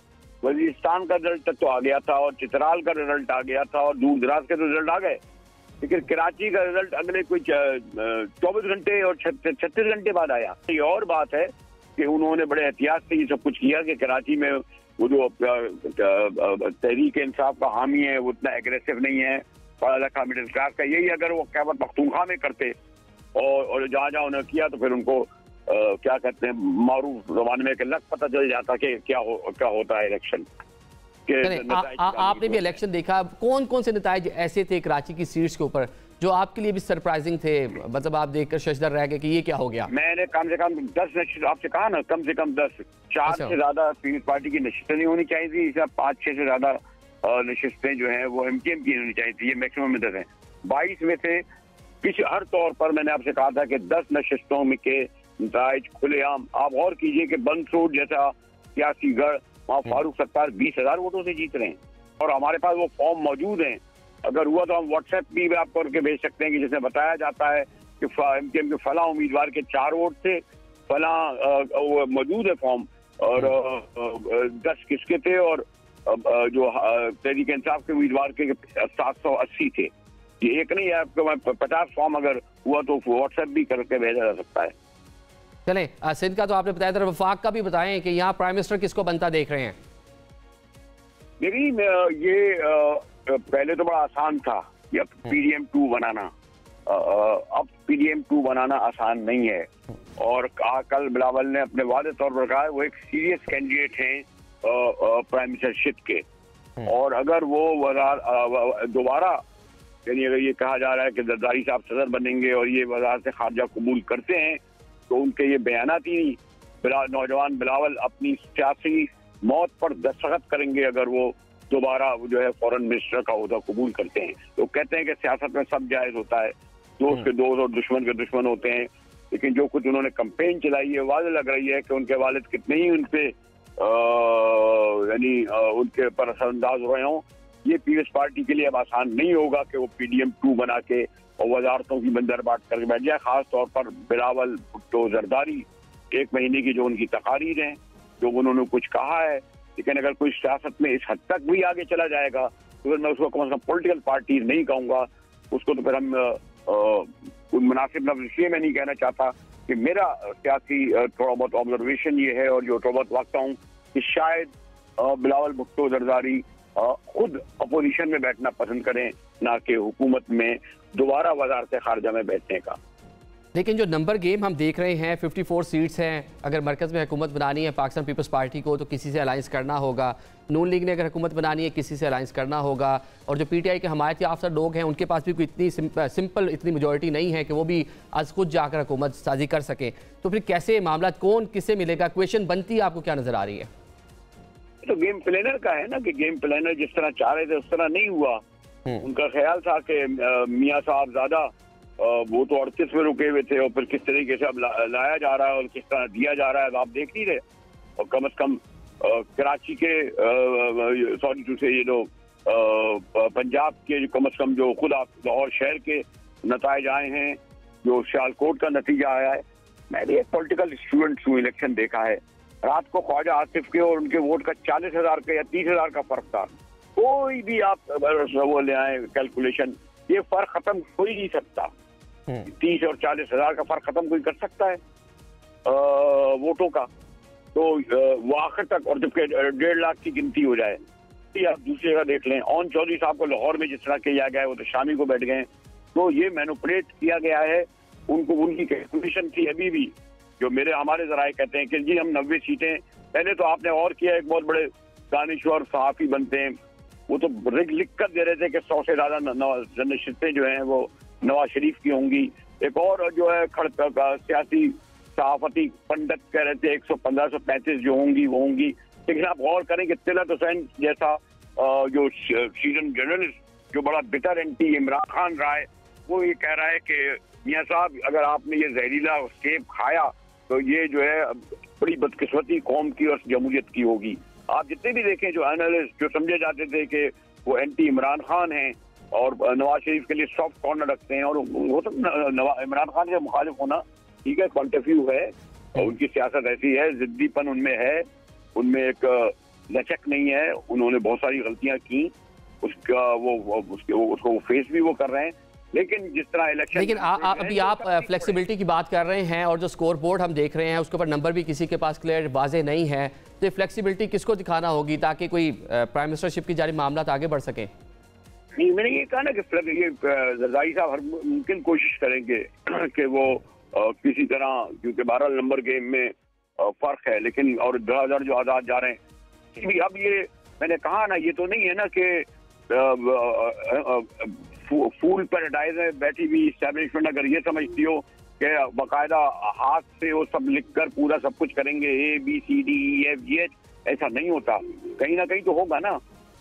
वजीरिस्तान का रिजल्ट तक तो आ गया था और चित्राल का रिजल्ट आ गया था और दूर दराज के रिजल्ट आ गए, लेकिन कराची का रिजल्ट अगले कोई 24 घंटे और 36 घंटे बाद आया। ये और बात है कि उन्होंने बड़े एहतियात से ये सब कुछ किया कि कराची में वो जो तहरीक इंसाफ का हामी है वो उतना एग्रेसिव नहीं है, पढ़ा लिखा मिडिल क्लास का। यही अगर वो खैबर पख्तूनख्वा में करते और जहाँ जहाँ उन्होंने किया तो फिर उनको क्या कहते हैं मारूफ जबान में लग पता चल जाता कि क्या होता है इलेक्शन के। आपने भी इलेक्शन देखा, कौन कौन से नताइज ऐसे थे कराची की सीट्स के ऊपर जो आपके लिए भी सरप्राइजिंग थे, मतलब आप देखकर शशदर रह गए कि ये क्या हो गया? मैंने कम से कम 10 नशिस्त आपसे कहा ना, कम से कम 10, 4 से ज्यादा पीपल्स पार्टी की नशिस्तें नहीं होनी चाहिए थी, 5-6 से ज्यादा नशिस्तें जो हैं वो एमकेएम की होनी चाहिए थी। ये मैक्सिमम में 10 हैं। 22 में से किसी हर तौर पर मैंने आपसे कहा था कि 10 नशिस्तों में के नताइज खुलेआम आप गौर कीजिए कि बंसरोड जैसा सियासी गढ़ वहाँ फारूक सत्तार 20,000 वोटों से जीत रहे हैं और हमारे पास वो फॉर्म मौजूद हैं। अगर हुआ तो हम व्हाट्सएप भी आप करके भेज सकते हैं कि जिसमें बताया जाता है कि एमकेएम के फला उम्मीदवार के 4 वोट थे, फला वो मौजूद है फॉर्म, और 10 किसके थे और जो तहरीक इंसाफ के उम्मीदवार के 780 थे। ये एक नहीं है, आपको 50 फॉर्म अगर हुआ तो व्हाट्सएप भी करके भेजा जा सकता है। चलें, सिंध का तो आपने बताया था, वफाक का भी बताएं कि यहाँ प्राइम मिनिस्टर किसको बनता देख रहे हैं? देखिए ये पहले तो बड़ा आसान था कि पीडीएम 2 बनाना, अब पीडीएम 2 बनाना आसान नहीं है और कल बिलावल ने अपने वादे तौर पर कहा वो एक सीरियस कैंडिडेट हैं प्राइम मिनिस्टरशिप के, और अगर वो दोबारा यानी अगर ये कहा जा रहा है कि जरदारी साहब सदर बनेंगे और ये वज़ारत खारजा कबूल करते हैं तो उनके ये बयानात ही नौजवान बिलावल अपनी सियासी मौत पर दस्तखत करेंगे अगर वो दोबारा जो है फॉरेन मिनिस्टर का ओहदा कबूल करते हैं। तो कहते हैं कि सियासत में सब जायज होता है, दोस्त के दोस्त और दुश्मन के दुश्मन होते हैं, लेकिन जो कुछ उन्होंने कैंपेन चलाई है वाज़ेह लग रही है कि उनके वालिद कितने ही उनपे यानी उनके पर असरअंदाज हो रहे हों। ये पीपल्स पार्टी के लिए अब आसान नहीं होगा कि वो पीडीएम 2 बना के और वजारतों की बंदर बाट करके बैठ जाए, खास तौर पर बिलावल, भुट्टो, जरदारी 1 महीने की जो उनकी तकारीर हैं, जो उन्होंने कुछ कहा है, लेकिन अगर कोई सियासत में इस हद तक भी आगे चला जाएगा तो फिर मैं उसको कम से कम पॉलिटिकल पार्टी नहीं कहूँगा, उसको तो फिर हम मुनासिब लफ्ज़ इसलिए मैं नहीं कहना चाहता कि मेरा सियासी थोड़ा बहुत ऑब्जर्वेशन ये है और जो थोड़ा बहुत वाकता हूँ कि शायद बिलावल, भुट्टो, जरदारी खुद अपोजिशन में बैठना पसंद करें ना कि हुकूमत में दोबारा वज़ारत खारजा में बैठने का। लेकिन जो नंबर गेम हम देख रहे हैं 54 सीट्स हैं, अगर मरकज़ में हुकूमत बनानी है पाकिस्तान पीपल्स पार्टी को तो किसी से अलाइंस करना होगा, नून लीग ने अगर हुकूमत बनानी है किसी से अलाइंस करना होगा, और जो पीटीआई के हमायती याफ्ता लोग हैं उनके पास भी कोई इतनी सिंपल इतनी मेजॉरिटी नहीं है कि वो भी आज खुद जाकर हुकूमत साजी कर सकें। तो फिर कैसे मामला कौन किससे मिलेगा, क्वेश्चन बनती है, आपको क्या नज़र आ रही है? तो गेम प्लानर का है ना कि गेम प्लानर जिस तरह चाह रहे थे उस तरह नहीं हुआ, उनका ख्याल था कि मियाँ साहब ज्यादा वो तो 38 में रुके हुए थे, और फिर किस तरीके से अब लाया जा रहा है और किस तरह दिया जा रहा है आप देख नहीं रहे। और कम से कम कराची के सॉरी टू से ये जो पंजाब के कम से कम जो खुद लाहौर शहर के नताइज आए हैं, जो सियालकोट का नतीजा आया है। मैंने एक पॉलिटिकल स्टूडेंट हूँ, इलेक्शन देखा है, रात को ख्वाजा आसिफ के और उनके वोट का 40,000 का या 30,000 का फर्क था। कोई भी आप वो ले आए कैलकुलेशन, ये फर्क खत्म हो ही नहीं सकता। 30 और 40,000 का फर्क खत्म कोई कर सकता है वोटों का? तो वो आखिर तक, और जबकि 1.5 लाख की गिनती हो जाए। आप दूसरे का देख लें, ओन चौधरी साहब को लाहौर में जिस तरह किया गया है, वो तो शामी को बैठ गए। तो ये मैनिपुलेट किया गया है उनको, उनकी कैलकुलेशन थी। अभी भी जो हमारे जराए कहते हैं कि जी हम 90 सीटें, पहले तो आपने और किया, एक बहुत बड़े दानिश्वर सहाफी बनते हैं, वो तो लिख कर दे रहे थे कि 100 से ज्यादा नशिस्तें जो हैं वो नवाज शरीफ की होंगी। एक और जो है सियासी सहाफती पंडित कह रहे थे 115-135 जो होंगी वो होंगी। लेकिन आप गौर करें कि तिलत हुसैन जैसा जो सीजन जर्नलिस्ट जो बड़ा बिटर एंटी इमरान खान रहा है, वो ये कह रहा है कि मियाँ साहब अगर आपने ये जहरीला सेब खाया तो ये जो है बड़ी बदकिस्मती कौम की और जमहूरियत की होगी। आप जितने भी देखें जो एनालिस्ट जो समझे जाते थे कि वो एंटी इमरान खान हैं और नवाज शरीफ के लिए सॉफ्ट कॉर्नर रखते हैं, और वो तो इमरान खान के मुखालिफ होना ठीक है, पॉइंट ऑफ व्यू है, और उनकी सियासत ऐसी है, जिद्दीपन उनमें है, उनमें एक लचक नहीं है, उन्होंने बहुत सारी गलतियां की, उसका उसको फेस भी वो कर रहे हैं। लेकिन जिस तरह इलेक्शन, लेकिन अभी आप फ्लेक्सिबिलिटी की बात कर रहे हैं, और जो स्कोर बोर्ड हम देख रहे हैं उसके ऊपर नंबर भी किसी के पास क्लियर वाजे नहीं है, तो ये फ्लेक्सिबिलिटी किसको दिखाना होगी ताकि कोई प्राइम मिनिस्टरशिप की जानिब मामला आगे बढ़ सकें? नहीं, मैंने ये कहा ना कि ये जरदारी साहब हर मुमकिन कोशिश करेंगे कि वो किसी तरह, क्योंकि 12 नंबर गेम में फर्क है, लेकिन और 10,000 जो आजाद जा रहे हैं। अब ये मैंने कहा ना, ये तो नहीं है ना कि फूल पैराडाइज में बैठी हुई इस्टेब्लिशमेंट अगर ये समझती हो कि बाकायदा हाथ से वो सब लिखकर पूरा सब कुछ करेंगे, ABCDEFGH, ऐसा नहीं होता। कहीं ना कहीं तो होगा ना,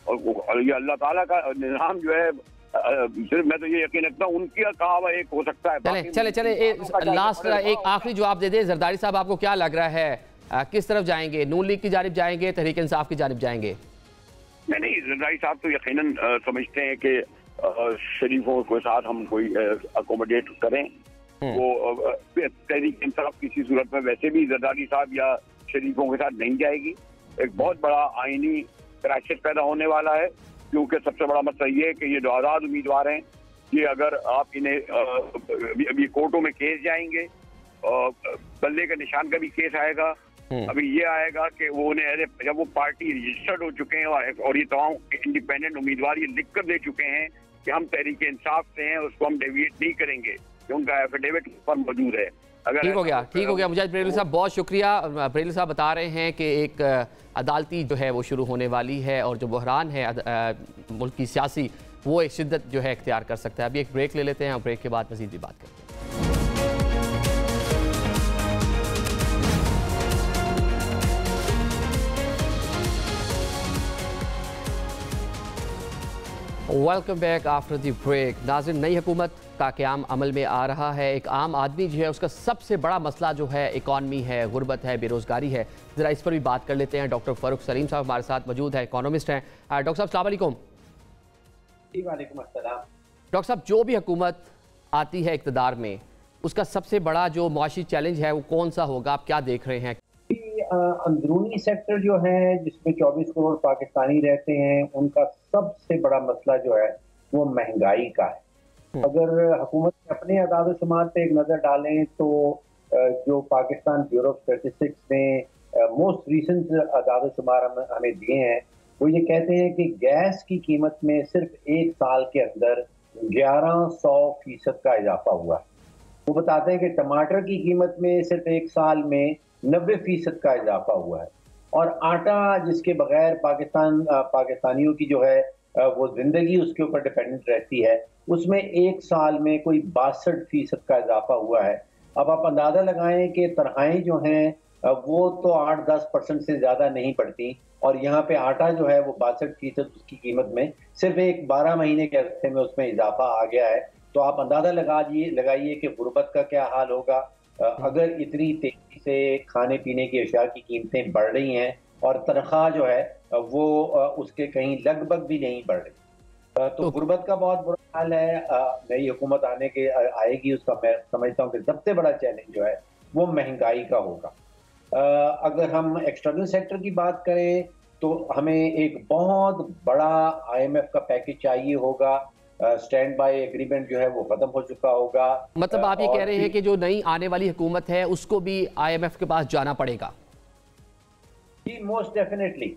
और ये अल्लाह ताला का निज़ाम जो है, सिर्फ मैं तो ये यकीन रखता हूँ उनकी कहा हुआ एक हो सकता है। चले लास्ट एक आखिरी जवाब दे दे जरदारी साहब, आपको क्या लग रहा है किस तरफ जाएंगे? नून लीग की जानिब जाएंगे, तहरीक इंसाफ की जानिब जाएंगे? नहीं, जरदारी साहब तो यकीनन समझते हैं कि शरीफों के साथ हम कोई अकोमोडेट करें। वो तहरीक इंसाफ किसी सूरत में वैसे भी जरदारी साहब या शरीफों के साथ नहीं जाएगी। एक बहुत बड़ा आईनी क्राइसिस पैदा होने वाला है, क्योंकि सबसे बड़ा मसला ये है कि ये जो आज़ाद उम्मीदवार हैं, ये अगर आप इन्हें अभी कोर्टों में केस जाएंगे, बल्ले का निशान का भी केस आएगा। अभी ये आएगा कि वो उन्हें जब वो पार्टी रजिस्टर्ड हो चुके हैं और ये तमाम इंडिपेंडेंट उम्मीदवार ये लिख कर दे चुके हैं कि हम तहरीक इंसाफ से हैं, उसको हम डेविएट नहीं करेंगे, उनका एफिडेविट पर मौजूद है। ठीक हो गया मुजाहिद बरेलवी साहब, बहुत शुक्रिया। बरेलवी साहब बता रहे हैं कि एक अदालती जो है वो शुरू होने वाली है, और जो बहरान है मुल्क की सियासी, वो एक शिद्दत जो है इख्तियार कर सकता है। अभी एक ब्रेक ले लेते हैं, और ब्रेक के बाद मज़ीद भी बात करते हैं। Welcome back after the break. नाज़रीन, नई हुकूमत का क़याम अमल में आ रहा है। एक आम आदमी जो है उसका सबसे बड़ा मसला जो है इकॉनमी है, गुर्बत है, बेरोज़गारी है। ज़रा इस पर भी बात कर लेते हैं। डॉक्टर फ़ारूक सलीम साहब हमारे साथ मौजूद है, इकोनॉमिस्ट हैं। डॉक्टर साहब अस्सलाम वालेकुम। वालेकुम अस्सलाम। डॉक्टर साहब, जो भी हुकूमत आती है इक़्तिदार में, उसका सबसे बड़ा जो मुआशी चैलेंज है वो कौन सा होगा, आप क्या देख रहे हैं? अंदरूनी सेक्टर जो है जिसमें 24 करोड़ पाकिस्तानी रहते हैं, उनका सबसे बड़ा मसला जो है वो महंगाई का है। अगर हुकूमत अपने आदाद शुमार पे एक नज़र डालें तो जो पाकिस्तान ब्यूरो ऑफ स्टैटिस्टिक्स ने मोस्ट रीसेंट आदाद शुमार हमें दिए हैं, वो ये कहते हैं कि गैस की कीमत में सिर्फ एक साल के अंदर 1100% का इजाफा हुआ है। वो बताते हैं कि टमाटर की कीमत में सिर्फ एक साल में 90% का इजाफा हुआ है, और आटा जिसके बगैर पाकिस्तानियों की जो है वो जिंदगी उसके ऊपर डिपेंडेंट रहती है, उसमें एक साल में कोई 62% का इजाफा हुआ है। अब आप अंदाजा लगाएं कि तनख्वाहें जो हैं वो तो 8-10% से ज्यादा नहीं पड़ती, और यहाँ पे आटा जो है वो 62% उसकी कीमत में सिर्फ एक 12 महीने के अरसे में उसमें इजाफा आ गया है। तो आप अंदाजा लगाइए कि गुर्बत का क्या हाल होगा अगर इतनी तेजी से खाने पीने की अशिया की कीमतें बढ़ रही हैं और तनख्वाह जो है वो उसके कहीं लगभग भी नहीं बढ़ रही। तो गुर्बत का बहुत बुरा हाल है। नई हुकूमत आएगी, उसका मैं समझता हूँ कि सबसे बड़ा चैलेंज जो है वो महंगाई का होगा। अगर हम एक्सटर्नल सेक्टर की बात करें तो हमें एक बहुत बड़ा IMF का पैकेज चाहिए होगा। स्टैंड बाय एग्रीमेंट जो है वो खत्म हो चुका होगा। मतलब आप ये कह रहे हैं कि जो नई आने वाली हुकूमत है उसको भी IMF के पास जाना पड़ेगा? जी, मोस्ट डेफिनेटली।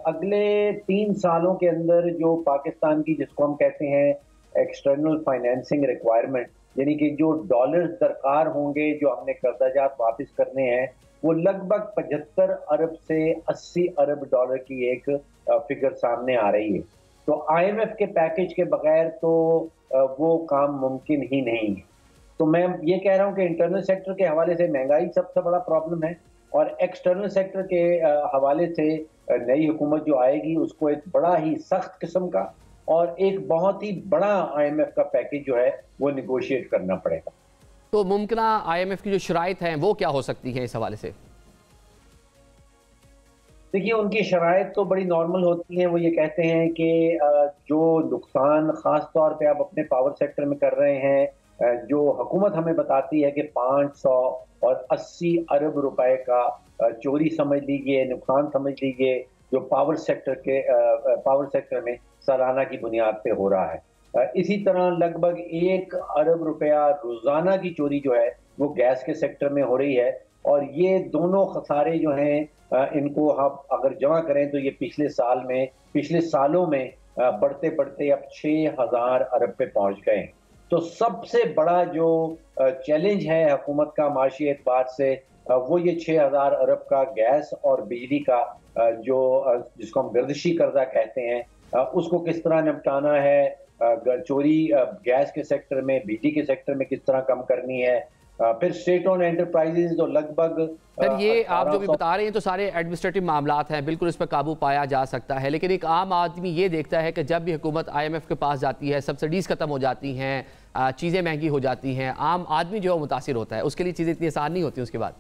अगले 3 सालों के अंदर जो पाकिस्तान की, जिसको हम कहते हैं एक्सटर्नल फाइनेंसिंग रिक्वायरमेंट, यानी कि जो डॉलर्स दरकार होंगे जो हमने कर्जाजात वापस करने हैं, वो लगभग 75 अरब से 80 अरब डॉलर की एक फिगर सामने आ रही है। तो IMF के पैकेज के बगैर तो वो काम मुमकिन ही नहीं है। तो मैं ये कह रहा हूँ कि इंटरनल सेक्टर के हवाले से महंगाई सबसे बड़ा प्रॉब्लम है और एक्सटर्नल सेक्टर के हवाले से नई हुकूमत जो आएगी उसको एक बड़ा ही सख्त किस्म का और एक बहुत ही बड़ा IMF का पैकेज जो है वो निगोशिएट करना पड़ेगा। तो मुमकिना IMF की जो शराइत हैं वो क्या हो सकती हैं इस हवाले से? देखिए, उनकी शराइत तो बड़ी नॉर्मल होती हैं। वो ये कहते हैं कि जो नुकसान ख़ास तौर पे आप अपने पावर सेक्टर में कर रहे हैं, जो हुकूमत हमें बताती है कि 580 अरब रुपए का चोरी समझ लीजिए, नुकसान समझ लीजिए, जो पावर सेक्टर में सालाना की बुनियाद पे हो रहा है। इसी तरह लगभग 1 अरब रुपया रोज़ाना की चोरी जो है वो गैस के सेक्टर में हो रही है और ये दोनों खसारे जो हैं इनको हम अगर जमा करें तो ये पिछले सालों में बढ़ते बढ़ते अब 6000 अरब पे पहुंच गए हैं। तो सबसे बड़ा जो चैलेंज है हुकूमत का माशी एतबार से वो ये 6000 अरब का गैस और बिजली का जो जिसको हम गर्दिशी कर्जा कहते हैं उसको किस तरह निपटाना है, चोरी गैस के सेक्टर में, बिजली के सेक्टर में किस तरह कम करनी है। फिर स्टेट ओन एंटरप्राइजेज तो लगभग सर ये आप जो भी बता रहे हैं तो सारे एडमिनिस्ट्रेटिव मामलात हैं, बिल्कुल इस पर काबू पाया जा सकता है, लेकिन एक आम आदमी ये देखता है कि जब भी हुकूमत IMF के पास जाती है, सब्सिडीज़ खत्म हो जाती हैं, चीज़ें महंगी हो जाती हैं, आम आदमी जो है मुतासिर होता है, उसके लिए चीज़ें इतनी आसान नहीं होती उसके बाद।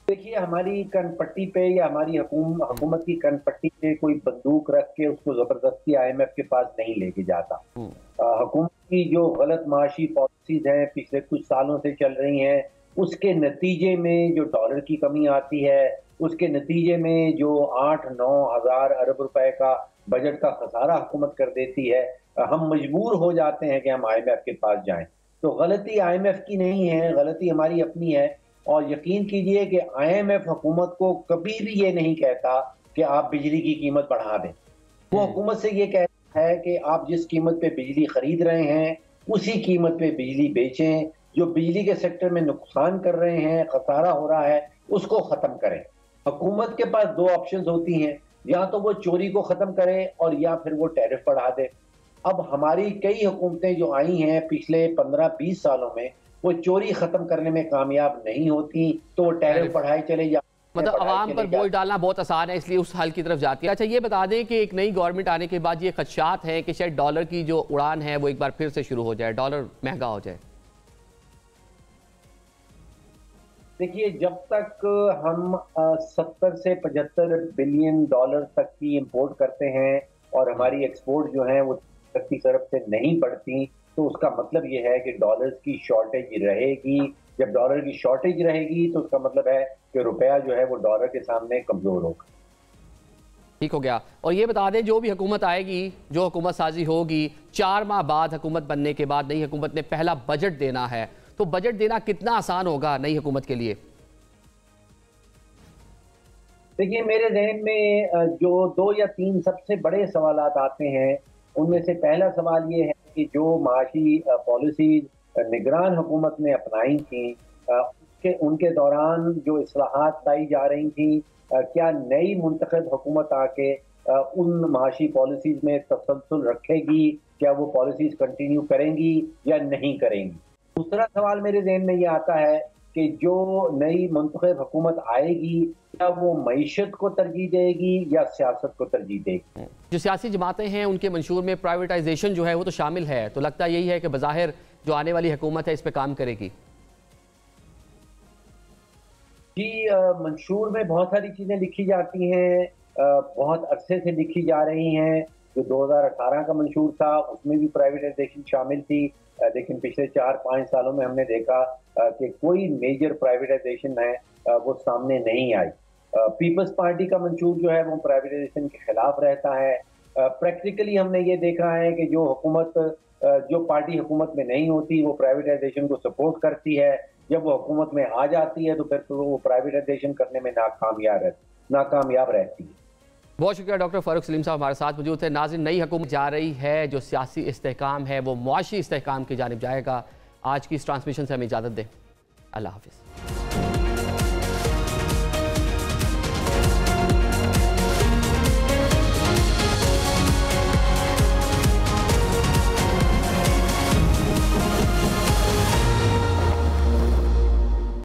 देखिए, हमारी कनपट्टी पे या हमारी हुकूमत की कनपट्टी पे कोई बंदूक रख के उसको जबरदस्ती IMF के पास नहीं लेके जाता। हुकूमत की जो गलत माशी पॉलिसीज हैं पिछले कुछ सालों से चल रही हैं, उसके नतीजे में जो डॉलर की कमी आती है, उसके नतीजे में जो 8-9 हज़ार अरब रुपए का बजट का खसारा हुकूमत कर देती है, हम मजबूर हो जाते हैं कि हम IMF के पास जाएं। तो गलती IMF की नहीं है, गलती हमारी अपनी है। और यकीन कीजिए कि IMF हुकूमत को कभी भी ये नहीं कहता कि आप बिजली की कीमत बढ़ा दें। वो हुकूमत से ये कहता है कि आप जिस कीमत पे बिजली खरीद रहे हैं उसी कीमत पे बिजली बेचें, जो बिजली के सेक्टर में नुकसान कर रहे हैं, खसारा हो रहा है, उसको ख़त्म करें। हुकूमत के पास 2 ऑप्शंस होती हैं, या तो वो चोरी को ख़त्म करे और या फिर वो टैरिफ बढ़ा दे। अब हमारी कई हुकूमतें जो आई हैं पिछले 15-20 सालों में, वो चोरी खत्म करने में कामयाब नहीं होती, तो वो टैरिफ बढ़ाए चले जाते। मतलब आवाम पर बोझ डालना बहुत आसान है, इसलिए उस हल की तरफ जाती है। अच्छा ये बता दें कि एक नई गवर्नमेंट आने के बाद ये खदशात हैं कि शायद डॉलर की जो उड़ान है वो एक बार फिर से शुरू हो जाए, डॉलर महंगा हो जाए। देखिए, जब तक हम 70 से 75 बिलियन डॉलर तक की इंपोर्ट करते हैं और हमारी एक्सपोर्ट जो है वो 30 अरब से नहीं बढ़ती, तो उसका मतलब ये है कि डॉलर्स की शॉर्टेज रहेगी। जब डॉलर की शॉर्टेज रहेगी तो उसका मतलब है कि रुपया जो है वो डॉलर के सामने कमजोर होगा। ठीक हो गया। और ये बता दें जो भी हुकूमत आएगी, जो हुकूमत साजी होगी, 4 माह बाद हुकूमत बनने के बाद नई हुकूमत ने पहला बजट देना है, तो बजट देना कितना आसान होगा नई हुकूमत के लिए? देखिए, मेरे जहन में जो 2 या 3 सबसे बड़े सवालात आते हैं, उनमें से पहला सवाल ये है कि जो माशी पॉलिसीज निगरान हुकूमत ने अपनाई थी, उनके दौरान जो इस्लाहात लाई जा रही थी, क्या नई मुंतखब हुकूमत आके उन माशी पॉलिसीज में तसलसल रखेगी? क्या वो पॉलिसीज कंटिन्यू करेंगी या नहीं करेंगी? दूसरा सवाल मेरे जहन में ये आता है कि जो नई मुंतखब हुकूमत आएगी क्या वो मईशत को तरजीह देगी या सियासत को तरजीह देगी। जो सियासी जमातें हैं उनके मंशूर में प्राइवेटाइजेशन जो है वो तो शामिल है, तो लगता यही है कि बज़ाहिर जो आने वाली हुकूमत है इस पर काम करेगी। जी, मंशूर में बहुत सारी चीज़ें लिखी जाती हैं, बहुत अरसे से लिखी जा रही हैं। जो 2018 का मंशूर था उसमें भी प्राइवेटाइजेशन शामिल थी, लेकिन पिछले 4-5 सालों में हमने देखा कि कोई मेजर प्राइवेटाइजेशन है वो सामने नहीं आई। पीपल्स पार्टी का मंशूर जो है वो प्राइवेटाइजेशन के खिलाफ रहता है। प्रैक्टिकली हमने ये देखा है कि जो पार्टी हुकूमत में नहीं होती वो प्राइवेटाइजेशन को सपोर्ट करती है, जब वो हुकूमत में आ जाती है तो फिर तो वो प्राइवेटाइजेशन करने में नाकामयाब रहती है। बहुत शुक्रिया डॉक्टर फारूक सलीम साहब हमारे साथ मौजूद थे। नाज़रीन, नई हुकूमत जा रही है, जो सियासी इस्तेहकाम है वो मुआशी इस्तेहकाम की जानिब जाएगा। आज की इस ट्रांसमिशन से हमें इजाज़त दें। अल्लाह हाफिज़।